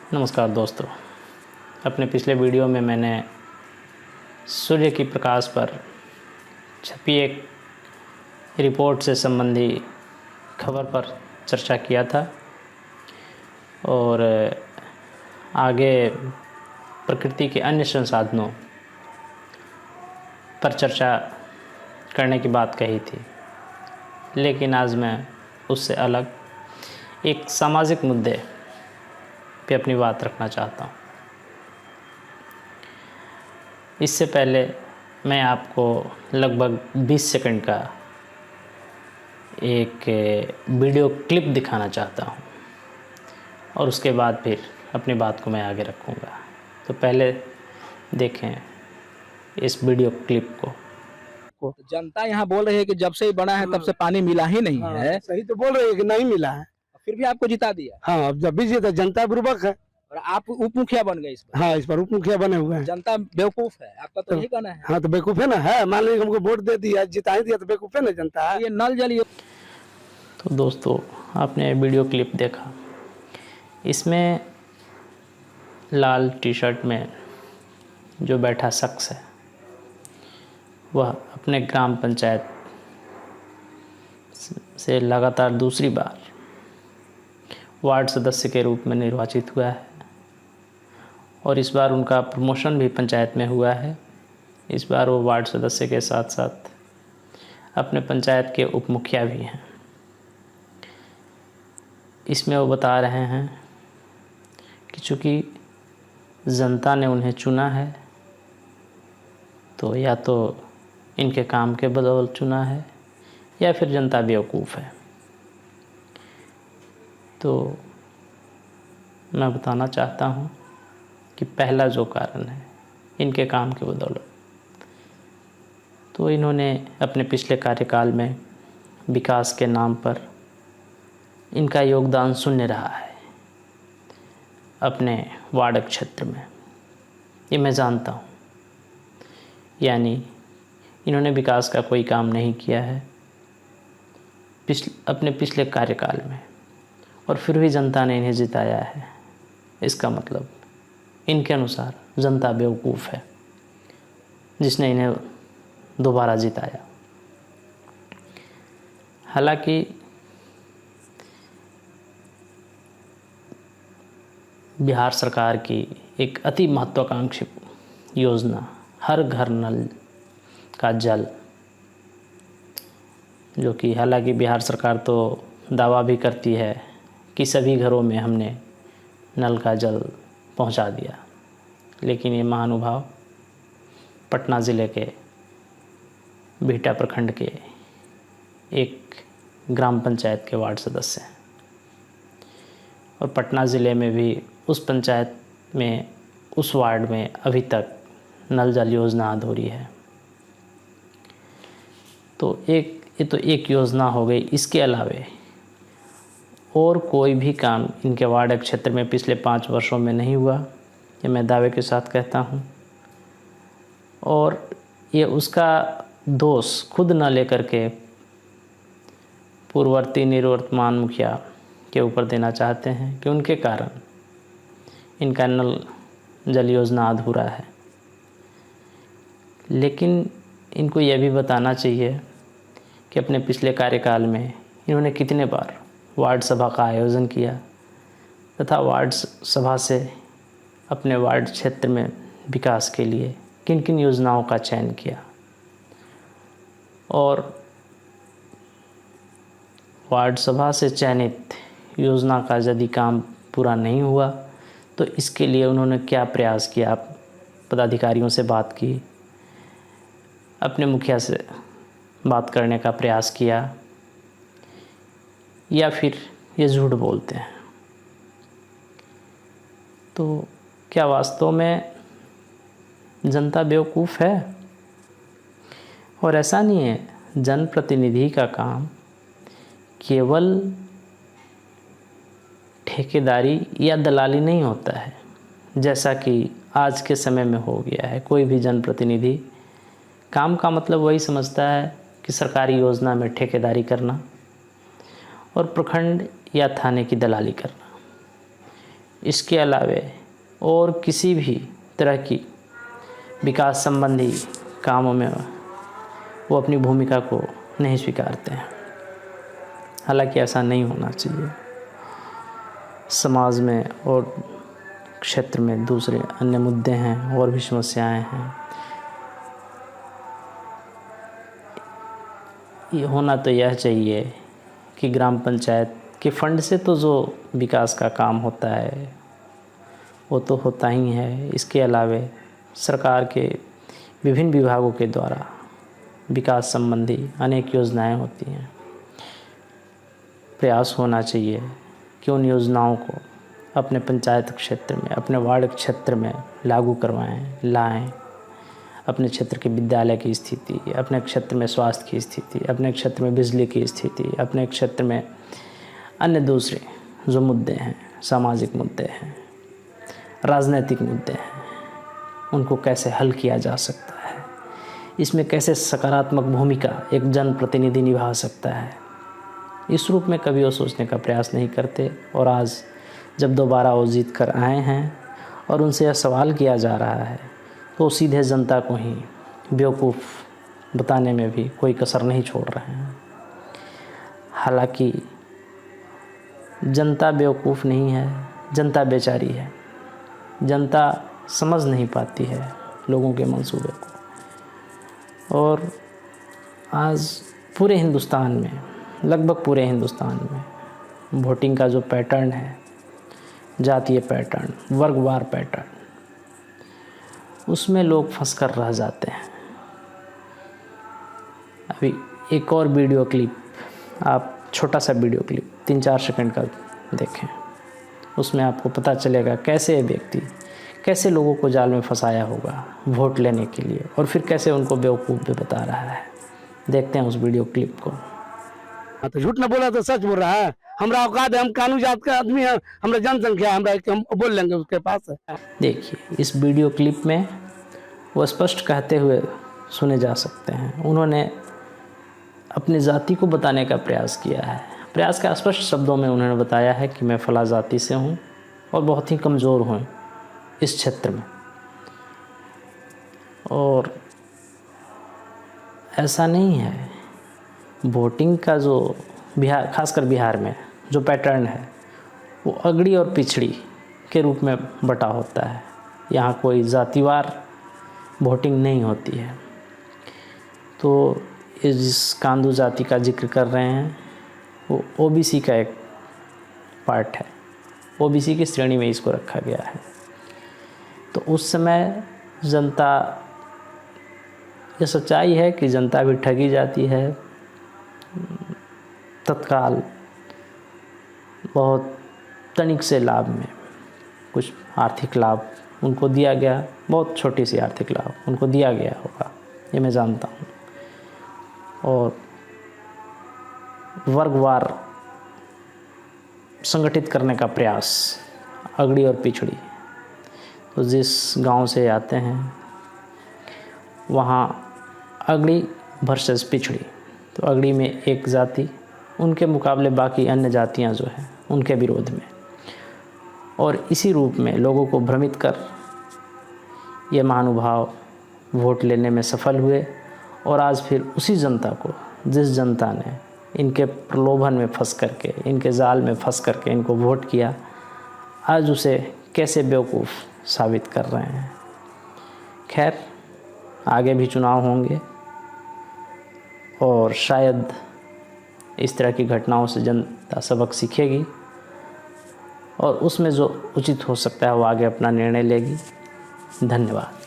नमस्कार दोस्तों। अपने पिछले वीडियो में मैंने सूर्य की प्रकाश पर छपी एक रिपोर्ट से संबंधी खबर पर चर्चा किया था और आगे प्रकृति के अन्य संसाधनों पर चर्चा करने की बात कही थी। लेकिन आज मैं उससे अलग एक सामाजिक मुद्दे पे अपनी बात रखना चाहता हूँ। इससे पहले मैं आपको लगभग 20 सेकंड का एक वीडियो क्लिप दिखाना चाहता हूँ और उसके बाद फिर अपनी बात को मैं आगे रखूँगा। तो पहले देखें इस वीडियो क्लिप को। जनता यहाँ बोल रही है कि जब से ही बना है तब से पानी मिला ही नहीं है। सही तो बोल रहे हैं कि नहीं मिला है, फिर भी आपको जिता दिया हाँ। अब जब भी जीता जनता बुर्बक है और आप उप मुखिया बन गए इस बार। हाँ, इस पर उप मुखिया बने हुए हैं। जनता बेवकूफ है, आपका तो यही कहना है। हाँ तो बेवकूफ है ना, है। मान लीजिए हमको वोट दे दिया, जिता ही दिया तो बेवकूफ है ना जनता है। ये नल जल तो दोस्तों, आपने वीडियो क्लिप देखा। इसमें लाल टी शर्ट में जो बैठा शख्स है वह अपने ग्राम पंचायत से लगातार दूसरी बार वार्ड सदस्य के रूप में निर्वाचित हुआ है और इस बार उनका प्रमोशन भी पंचायत में हुआ है। इस बार वो वार्ड सदस्य के साथ साथ अपने पंचायत के उप मुखिया भी हैं। इसमें वो बता रहे हैं कि चूँकि जनता ने उन्हें चुना है तो या तो इनके काम के बदौलत चुना है या फिर जनता बेवकूफ़ है। तो मैं बताना चाहता हूँ कि पहला जो कारण है इनके काम के बदौलत, तो इन्होंने अपने पिछले कार्यकाल में विकास के नाम पर इनका योगदान शून्य रहा है अपने वार्ड क्षेत्र में, ये मैं जानता हूँ। यानी इन्होंने विकास का कोई काम नहीं किया है अपने पिछले कार्यकाल में और फिर भी जनता ने इन्हें जिताया है। इसका मतलब इनके अनुसार जनता बेवकूफ़ है जिसने इन्हें दोबारा जिताया। हालांकि बिहार सरकार की एक अति महत्वाकांक्षी योजना हर घर नल का जल, जो कि हालांकि बिहार सरकार तो दावा भी करती है कि सभी घरों में हमने नल का जल पहुंचा दिया, लेकिन ये महानुभाव पटना ज़िले के बिहटा प्रखंड के एक ग्राम पंचायत के वार्ड सदस्य हैं और पटना ज़िले में भी उस पंचायत में उस वार्ड में अभी तक नल जल योजना अधूरी है। तो ये तो एक योजना हो गई। इसके अलावे और कोई भी काम इनके वार्ड क्षेत्र में पिछले 5 वर्षों में नहीं हुआ, ये मैं दावे के साथ कहता हूँ। और ये उसका दोष खुद न लेकर के पूर्ववर्ती निवर्तमान मुखिया के ऊपर देना चाहते हैं कि उनके कारण इनका नल जल योजना अधूरा है। लेकिन इनको यह भी बताना चाहिए कि अपने पिछले कार्यकाल में इन्होंने कितने बार वार्ड सभा का आयोजन किया तथा वार्ड सभा से अपने वार्ड क्षेत्र में विकास के लिए किन किन योजनाओं का चयन किया और वार्ड सभा से चयनित योजना का यदि काम पूरा नहीं हुआ तो इसके लिए उन्होंने क्या प्रयास किया। पदाधिकारियों से बात की, अपने मुखिया से बात करने का प्रयास किया, या फिर ये झूठ बोलते हैं। तो क्या वास्तव में जनता बेवकूफ़ है? और ऐसा नहीं है, जनप्रतिनिधि का काम केवल ठेकेदारी या दलाली नहीं होता है, जैसा कि आज के समय में हो गया है। कोई भी जनप्रतिनिधि काम का मतलब वही समझता है कि सरकारी योजना में ठेकेदारी करना और प्रखंड या थाने की दलाली करना। इसके अलावे और किसी भी तरह की विकास संबंधी कामों में वो अपनी भूमिका को नहीं स्वीकारते हैं। हालांकि ऐसा नहीं होना चाहिए। समाज में और क्षेत्र में दूसरे अन्य मुद्दे हैं और भी समस्याएं हैं। ये होना तो यह चाहिए कि ग्राम पंचायत के फंड से तो जो विकास का काम होता है वो तो होता ही है। इसके अलावे सरकार के विभिन्न विभागों के द्वारा विकास संबंधी अनेक योजनाएं होती हैं। प्रयास होना चाहिए कि उन योजनाओं को अपने पंचायत क्षेत्र में, अपने वार्ड क्षेत्र में लागू करवाएं, लाएं। अपने क्षेत्र के विद्यालय की स्थिति, अपने क्षेत्र में स्वास्थ्य की स्थिति, अपने क्षेत्र में बिजली की स्थिति, अपने क्षेत्र में अन्य दूसरे जो मुद्दे हैं, सामाजिक मुद्दे हैं, राजनीतिक मुद्दे हैं, उनको कैसे हल किया जा सकता है, इसमें कैसे सकारात्मक भूमिका एक जनप्रतिनिधि निभा सकता है, इस रूप में कभी वो सोचने का प्रयास नहीं करते। और आज जब दोबारा वो जीत कर आए हैं और उनसे यह सवाल किया जा रहा है तो सीधे जनता को ही बेवकूफ़ बताने में भी कोई कसर नहीं छोड़ रहे हैं। हालांकि जनता बेवकूफ़ नहीं है, जनता बेचारी है। जनता समझ नहीं पाती है लोगों के मंसूबे को। और आज पूरे हिंदुस्तान में, लगभग पूरे हिंदुस्तान में वोटिंग का जो पैटर्न है, जातीय पैटर्न, वर्गवार पैटर्न, उसमें लोग फंस कर रह जाते हैं। अभी एक और वीडियो क्लिप, आप छोटा सा वीडियो क्लिप 3-4 सेकंड का देखें, उसमें आपको पता चलेगा कैसे व्यक्ति कैसे लोगों को जाल में फंसाया होगा वोट लेने के लिए, और फिर कैसे उनको बेवकूफ़ भी बता रहा है। देखते हैं उस वीडियो क्लिप को। तो झूठ न बोला तो सच बोल रहा है। हमरा औकात है, हम कानून जात का आदमी है, हमरा जनसंख्या है, हम बोल लेंगे उसके पास है। देखिए, इस वीडियो क्लिप में वो स्पष्ट कहते हुए सुने जा सकते हैं। उन्होंने अपनी जाति को बताने का प्रयास किया है। प्रयास के स्पष्ट शब्दों में उन्होंने बताया है कि मैं फला जाति से हूँ और बहुत ही कमज़ोर हूँ इस क्षेत्र में। और ऐसा नहीं है। वोटिंग का जो बिहार, खासकर बिहार में जो पैटर्न है, वो अगड़ी और पिछड़ी के रूप में बटा होता है। यहाँ कोई जातिवार वोटिंग नहीं होती है। तो इस जिस कांदू जाति का जिक्र कर रहे हैं वो ओबीसी का एक पार्ट है। ओबीसी की श्रेणी में इसको रखा गया है। तो उस समय जनता, ये सच्चाई है कि जनता भी ठगी जाती है। तत्काल बहुत तनिक से लाभ में कुछ आर्थिक लाभ उनको दिया गया, बहुत छोटी सी आर्थिक लाभ उनको दिया गया होगा, ये मैं जानता हूँ। और वर्गवार संगठित करने का प्रयास, अगड़ी और पिछड़ी, तो जिस गांव से आते हैं वहाँ अगड़ी वर्सेस पिछड़ी, तो अगड़ी में एक जाति, उनके मुकाबले बाकी अन्य जातियां जो हैं उनके विरोध में, और इसी रूप में लोगों को भ्रमित कर ये महानुभाव वोट लेने में सफल हुए। और आज फिर उसी जनता को, जिस जनता ने इनके प्रलोभन में फंस करके, इनके जाल में फंस करके इनको वोट किया, आज उसे कैसे बेवकूफ़ साबित कर रहे हैं। खैर, आगे भी चुनाव होंगे और शायद इस तरह की घटनाओं से जनता सबक सीखेगी और उसमें जो उचित हो सकता है वो आगे अपना निर्णय लेगी। धन्यवाद।